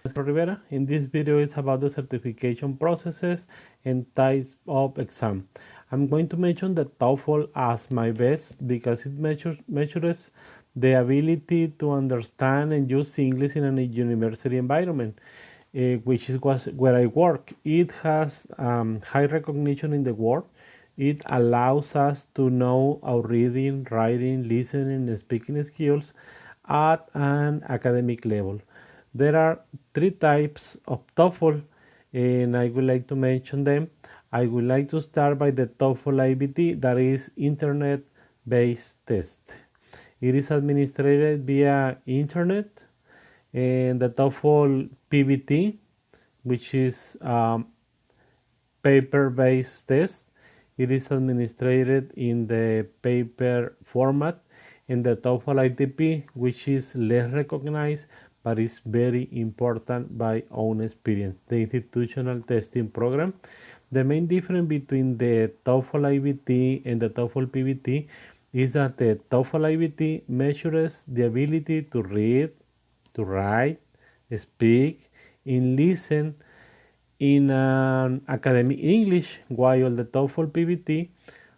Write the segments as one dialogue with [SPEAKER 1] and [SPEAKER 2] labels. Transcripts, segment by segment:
[SPEAKER 1] Rivera. In this video, it's about the certification processes and types of exam. I'm going to mention the TOEFL as my best because it measures the ability to understand and use English in a university environment, which is where I work. It has high recognition in the world. It allows us to know our reading, writing, listening, and speaking skills at an academic level. There are three types of TOEFL, and I would like to mention them. I would like to start by the TOEFL IBT, that is internet-based test. It is administered via internet, and the TOEFL PBT, which is paper-based test. It is administered in the paper format, and the TOEFL ITP, which is less recognized but is very important by own experience, the institutional testing program. The main difference between the TOEFL IBT and the TOEFL PBT is that the TOEFL IBT measures the ability to read, to write, speak, and listen in academic English, while the TOEFL PBT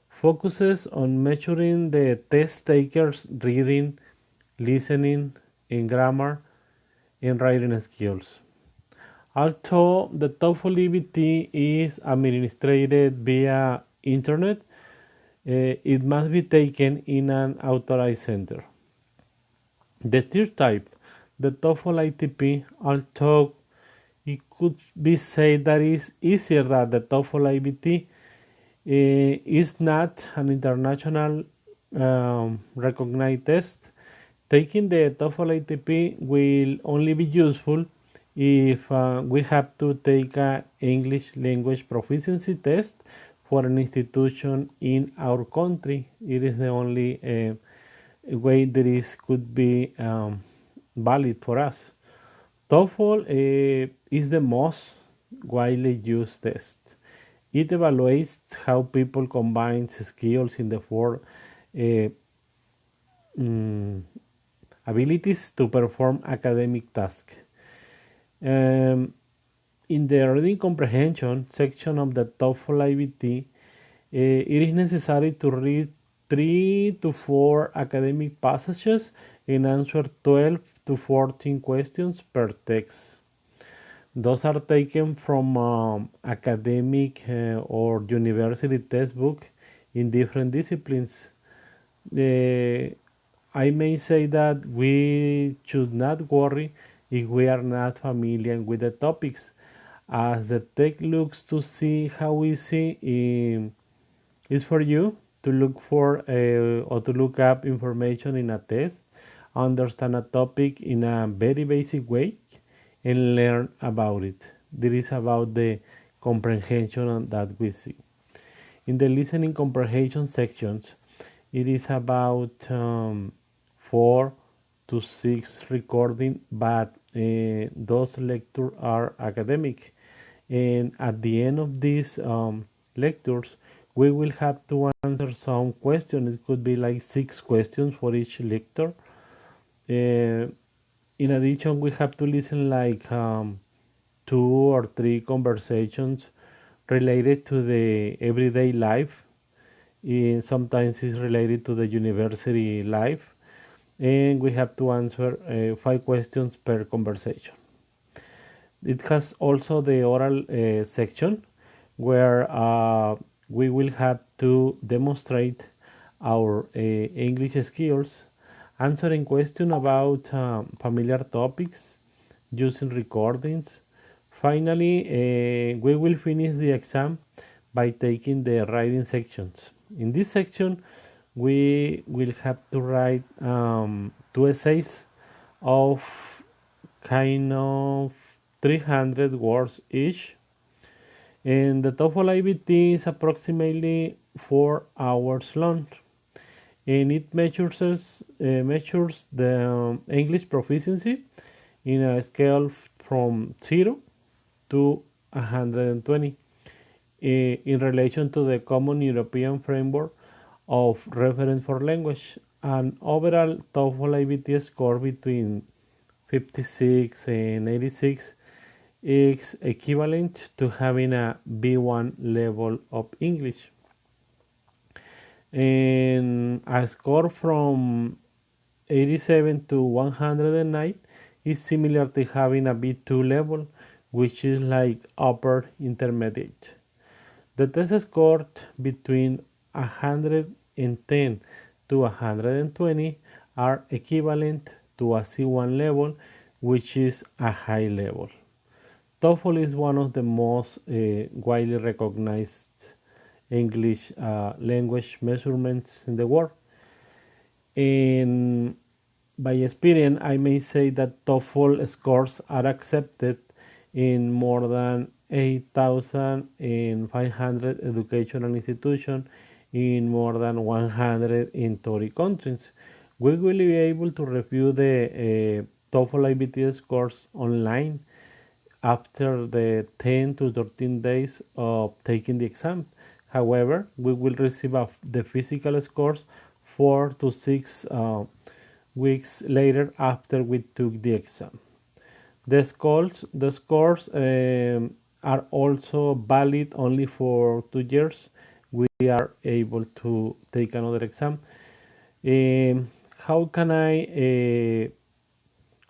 [SPEAKER 1] focuses on measuring the test takers' reading, listening, and grammar and writing skills. Although the TOEFL EBT is administered via internet, it must be taken in an authorized center. The third type, the TOEFL ITP, although it could be said that it's easier than the TOEFL IBT, is not an international recognized test. Taking the TOEFL ITP will only be useful if we have to take an English language proficiency test for an institution in our country. It is the only way that is could be valid for us. TOEFL is the most widely used test. It evaluates how people combine skills in the four abilities to perform academic tasks. In the reading comprehension section of the TOEFL IBT, it is necessary to read 3 to 4 academic passages and answer 12 to 14 questions per text. Those are taken from academic or university textbook in different disciplines. I may say that we should not worry if we are not familiar with the topics, as the text looks to see how easy it is for you to look for or to look up information in a test, understand a topic in a very basic way, and learn about it. This is about the comprehension that we see. In the listening comprehension sections, it is about 4 to 6 recording, but those lectures are academic. And at the end of these lectures, we will have to answer some questions. It could be like 6 questions for each lecture. In addition, we have to listen like 2 or 3 conversations related to the everyday life. Sometimes it's related to the university life, and we have to answer 5 questions per conversation. It has also the oral section where we will have to demonstrate our English skills, answering questions about familiar topics, using recordings. Finally, we will finish the exam by taking the writing sections. In this section, we will have to write 2 essays of kind of 300 words each. And the TOEFL IBT is approximately 4 hours long, and it measures the English proficiency in a scale from 0 to 120 in relation to the Common European Framework of Reference for Language. An overall TOEFL IBT score between 56 and 86 is equivalent to having a B1 level of English. And a score from 87 to 109 is similar to having a B2 level, which is like upper intermediate. The test scored between 110 to 120 are equivalent to a C1 level, which is a high level. TOEFL is one of the most widely recognized English language measurements in the world. And by experience, I may say that TOEFL scores are accepted in more than 8,500 educational institutions in more than 100 in 30 countries. We will be able to review the TOEFL IBT scores online after the 10 to 13 days of taking the exam. However, we will receive the physical scores 4 to 6 weeks later after we took the exam. The scores are also valid only for 2 years. We are able to take another exam. How can I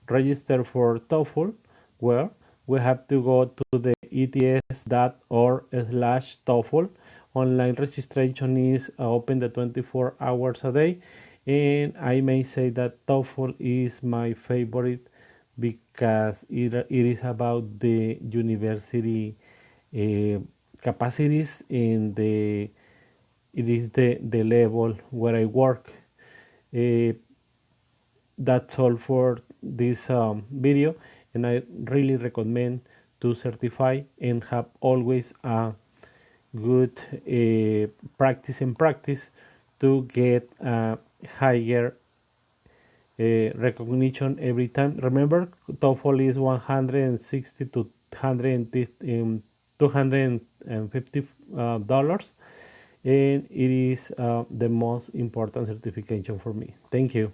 [SPEAKER 1] register for TOEFL? Well, we have to go to the ets.org/TOEFL. Online registration is open the 24 hours a day, and I may say that TOEFL is my favorite because it is about the university capacities and it is the level where I work. Uh, that's all for this video, and I really recommend to certify and have always a good practice to get a higher recognition every time. Remember, TOEFL is 160 to 250 dollars, and it is the most important certification for me. Thank you.